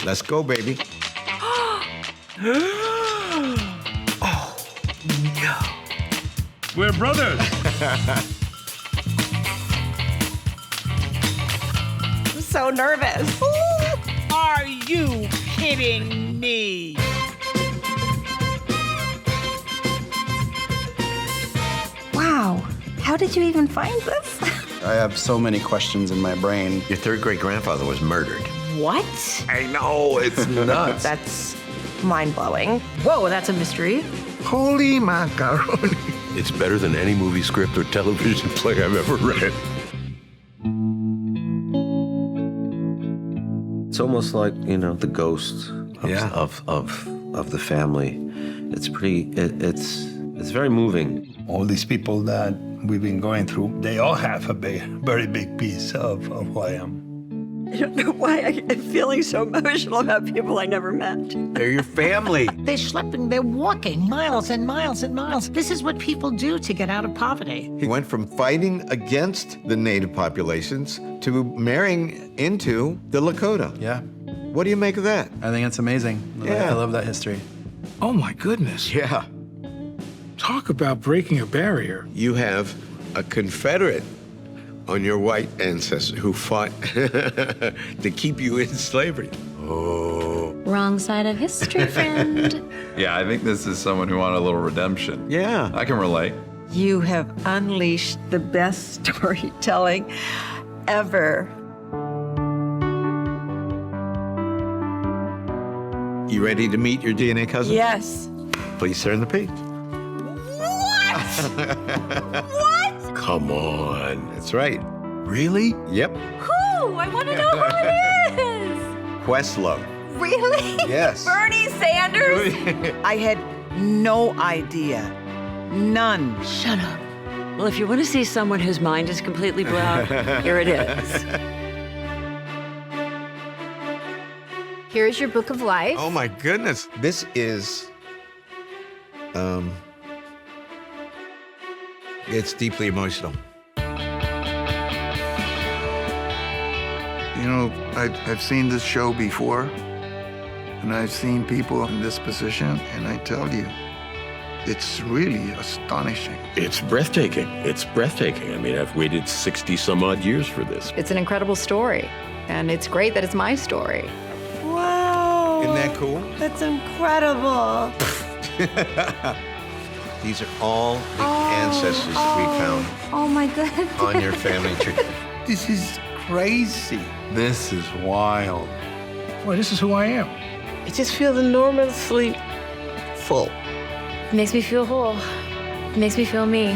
Let's go, baby. Oh, no. We're brothers. I'm so nervous. Are you kidding me? Wow. How did you even find this? I have so many questions in my brain. Your third great grandfather was murdered. What? I know, it's nuts. That's mind-blowing. Whoa, that's a mystery. Holy macaroni. It's better than any movie script or television play I've ever read. It's almost like, you know, the ghost of the family. It's pretty, it's very moving. All these people that we've been going through, they all have a very big piece of who I am. I don't know why I'm feeling so emotional about people I never met. They're your family. They're schlepping, they're walking miles and miles and miles. This is what people do to get out of poverty. He went from fighting against the native populations to marrying into the Lakota. Yeah, What do you make of that? I think it's amazing. Yeah. I love that history. Oh, my goodness. Yeah. Talk about breaking a barrier. You have a Confederate on your white ancestors who fought to keep you in slavery. Oh. Wrong side of history, friend. Yeah, I think this is someone who wanted a little redemption. Yeah. I can relate. You have unleashed the best storytelling ever. You ready to meet your DNA cousin? Yes. Please turn the page. What? Come on. That's right. Really? Yep. Who? I want to know who it is. Questlove. Really? Yes. Bernie Sanders? I had no idea. None. Shut up. Well, if you want to see someone whose mind is completely blown, here it is. Here's your book of life. Oh my goodness. This is, it's deeply emotional. You know, I've seen this show before, and I've seen people in this position, and I tell you, it's really astonishing. It's breathtaking. It's breathtaking. I mean, I've waited 60 some odd years for this. It's an incredible story, and it's great that it's my story. Wow. Isn't that cool? That's incredible. These are all the ancestors that we found Oh my goodness. on your family tree. This is crazy. This is wild. Well, this is who I am. It just feels enormously full. It makes me feel whole. It makes me feel me.